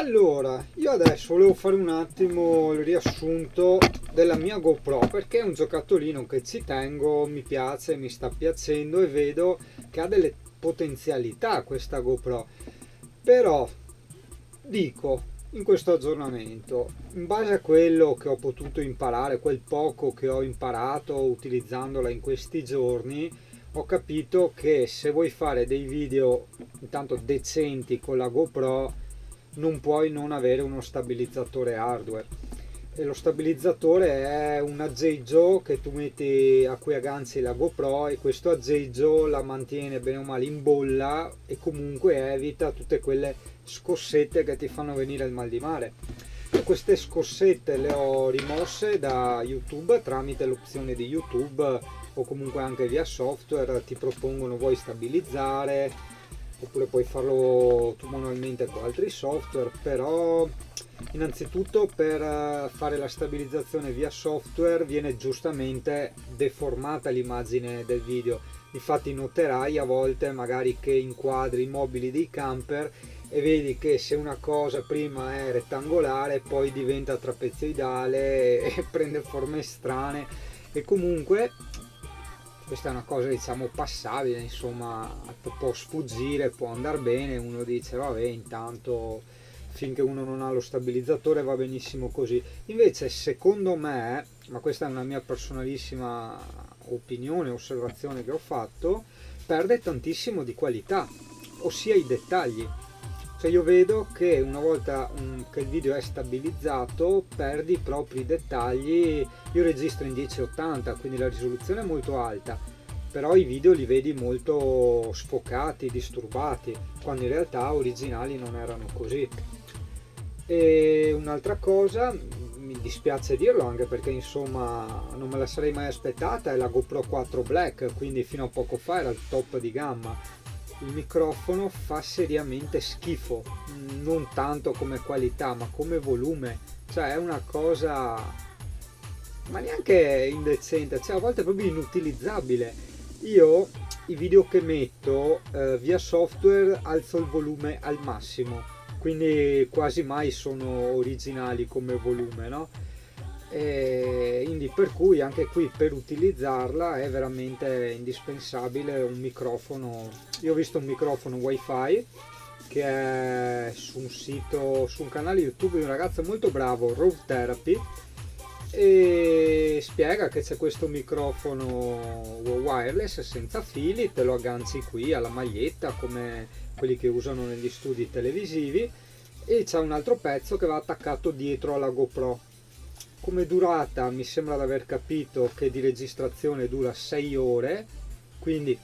Allora, io adesso volevo fare un attimo il riassunto della mia GoPro perché è un giocattolino che ci tengo, mi piace, mi sta piacendo e vedo che ha delle potenzialità questa GoPro. Però dico, in questo aggiornamento, in base a quello che ho potuto imparare, quel poco che ho imparato utilizzandola in questi giorni, ho capito che se vuoi fare dei video intanto decenti con la GoPro non puoi non avere uno stabilizzatore hardware, e lo stabilizzatore è un aggeggio che tu metti a cui agganci la GoPro e questo aggeggio la mantiene bene o male in bolla e comunque evita tutte quelle scossette che ti fanno venire il mal di mare. Queste scossette le ho rimosse da YouTube tramite l'opzione di YouTube o comunque anche via software, ti propongono vuoi stabilizzare oppure puoi farlo tu manualmente con altri software, però innanzitutto per fare la stabilizzazione via software viene giustamente deformata l'immagine del video. Infatti noterai a volte magari che inquadri i mobili dei camper e vedi che se una cosa prima è rettangolare poi diventa trapezoidale e prende forme strane, e comunque questa è una cosa diciamo passabile, insomma può sfuggire, può andare bene, uno dice vabbè intanto finché uno non ha lo stabilizzatore va benissimo così. Invece secondo me, ma questa è una mia personalissima opinione, osservazione che ho fatto, perde tantissimo di qualità, ossia i dettagli. Cioè io vedo che una volta che il video è stabilizzato perdi i propri dettagli. Io registro in 1080, quindi la risoluzione è molto alta, però i video li vedi molto sfocati, disturbati, quando in realtà originali non erano così. E un'altra cosa, mi dispiace dirlo anche perché insomma non me la sarei mai aspettata, è la GoPro 4 Black, quindi fino a poco fa era il top di gamma. Il microfono fa seriamente schifo, non tanto come qualità ma come volume, cioè è una cosa ma neanche indecente, cioè a volte è proprio inutilizzabile. Io i video che metto via software alzo il volume al massimo, quindi quasi mai sono originali come volume, no? E quindi per cui anche qui per utilizzarla è veramente indispensabile un microfono. Io ho visto un microfono wifi che è su un sito, su un canale YouTube di un ragazzo molto bravo, Rove Therapy, e spiega che c'è questo microfono wireless senza fili, te lo agganci qui alla maglietta come quelli che usano negli studi televisivi, e c'è un altro pezzo che va attaccato dietro alla GoPro. Come durata mi sembra di aver capito che di registrazione dura 6 ore, quindi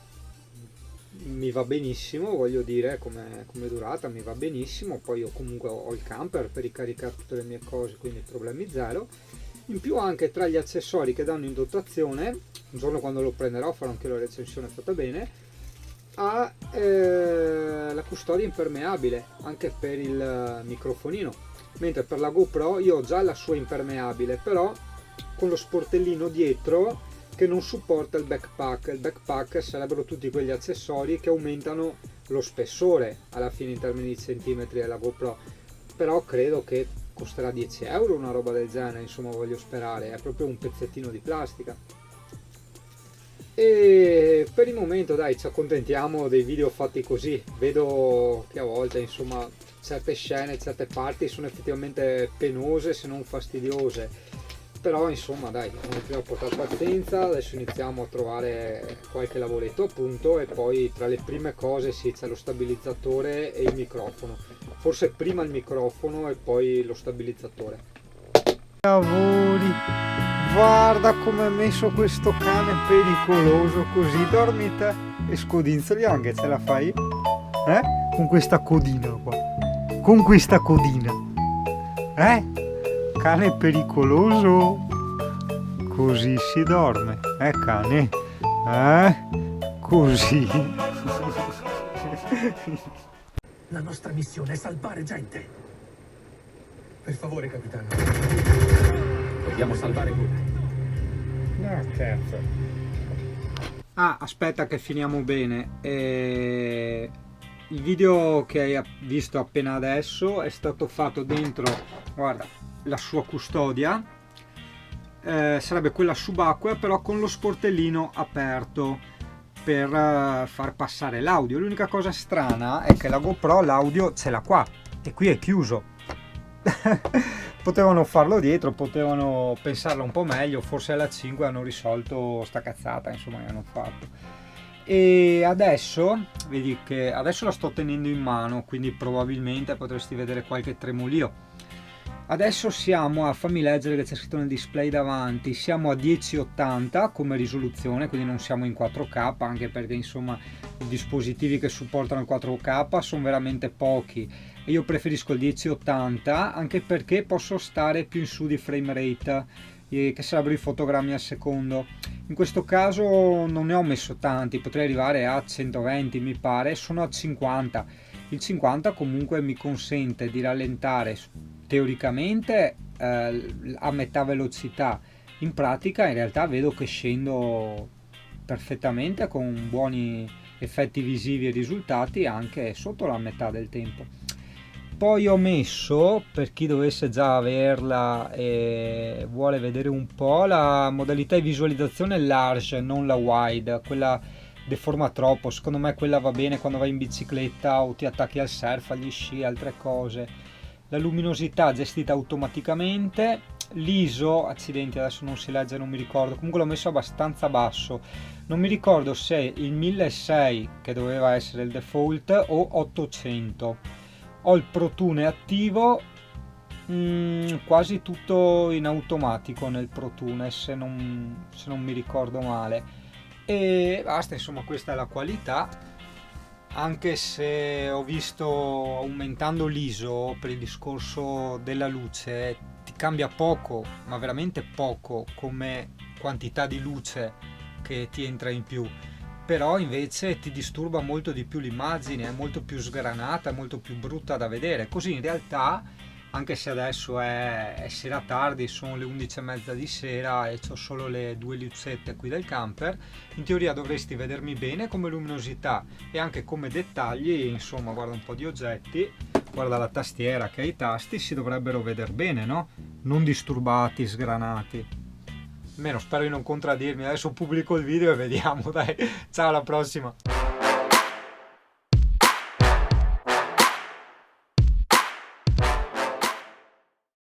mi va benissimo, voglio dire, come durata mi va benissimo. Poi io comunque ho il camper per ricaricare tutte le mie cose, quindi problemi zero. In più anche tra gli accessori che danno in dotazione, un giorno quando lo prenderò farò anche la recensione fatta bene, ha la custodia impermeabile anche per il microfonino, mentre per la GoPro io ho già la sua impermeabile, però con lo sportellino dietro che non supporta il backpack. Il backpack sarebbero tutti quegli accessori che aumentano lo spessore alla fine in termini di centimetri della GoPro, però credo che costerà 10 euro una roba del genere, insomma voglio sperare, è proprio un pezzettino di plastica. E per il momento dai, ci accontentiamo dei video fatti così. Vedo che a volte insomma certe scene, certe parti sono effettivamente penose se non fastidiose, però insomma dai, prima ho portato pazienza, adesso iniziamo a trovare qualche lavoretto appunto, e poi tra le prime cose sì, c'è lo stabilizzatore e il microfono, forse prima il microfono e poi lo stabilizzatore. Lavori, guarda come è messo questo cane pericoloso, così dormi te e scodinzoli anche, ce la fai? Con questa codina qua, con questa codina, cane pericoloso, così si dorme, cane, così. La nostra missione è salvare gente. Per favore, capitano. Dobbiamo salvare tutti. No, cazzo. Ah, aspetta che finiamo bene. il video che hai visto appena adesso è stato fatto dentro, guarda, la sua custodia, sarebbe quella subacquea però con lo sportellino aperto per far passare l'audio. L'unica cosa strana è che la GoPro l'audio ce l'ha qua e qui è chiuso. Potevano farlo dietro, potevano pensarlo un po' meglio, forse alla 5 hanno risolto sta cazzata, insomma, che hanno fatto. E adesso vedi che adesso la sto tenendo in mano, quindi probabilmente potresti vedere qualche tremolio. Adesso siamo fammi leggere che c'è scritto nel display davanti, siamo a 1080 come risoluzione, quindi non siamo in 4K, anche perché insomma i dispositivi che supportano il 4K sono veramente pochi e io preferisco il 1080 anche perché posso stare più in su di frame rate, che sarebbero i fotogrammi al secondo. In questo caso non ne ho messo tanti, potrei arrivare a 120 mi pare, sono a 50. Il 50 comunque mi consente di rallentare teoricamente a metà velocità. In pratica in realtà vedo che scendo perfettamente con buoni effetti visivi e risultati anche sotto la metà del tempo. Poi ho messo, per chi dovesse già averla e vuole vedere un po', la modalità di visualizzazione large, non la wide, quella deforma troppo, secondo me quella va bene quando vai in bicicletta o ti attacchi al surf, agli sci, altre cose. La luminosità gestita automaticamente, l'ISO, accidenti adesso non si legge, non mi ricordo, comunque l'ho messo abbastanza basso, non mi ricordo se il 1600 che doveva essere il default o 800. Ho il ProTune attivo, quasi tutto in automatico nel ProTune se non mi ricordo male, e basta, insomma questa è la qualità. Anche se ho visto aumentando l'ISO per il discorso della luce ti cambia poco, ma veramente poco, come quantità di luce che ti entra in più, però invece ti disturba molto di più l'immagine, è molto più sgranata, è molto più brutta da vedere. Così in realtà, anche se adesso è sera tardi, sono le 11:30 di sera e ho solo le 2 lucette qui del camper, in teoria dovresti vedermi bene come luminosità e anche come dettagli, insomma guarda un po' di oggetti, guarda la tastiera che ha i tasti, si dovrebbero vedere bene, no? Non disturbati, sgranati. Almeno spero di non contraddirmi, adesso pubblico il video e vediamo, dai, ciao alla prossima!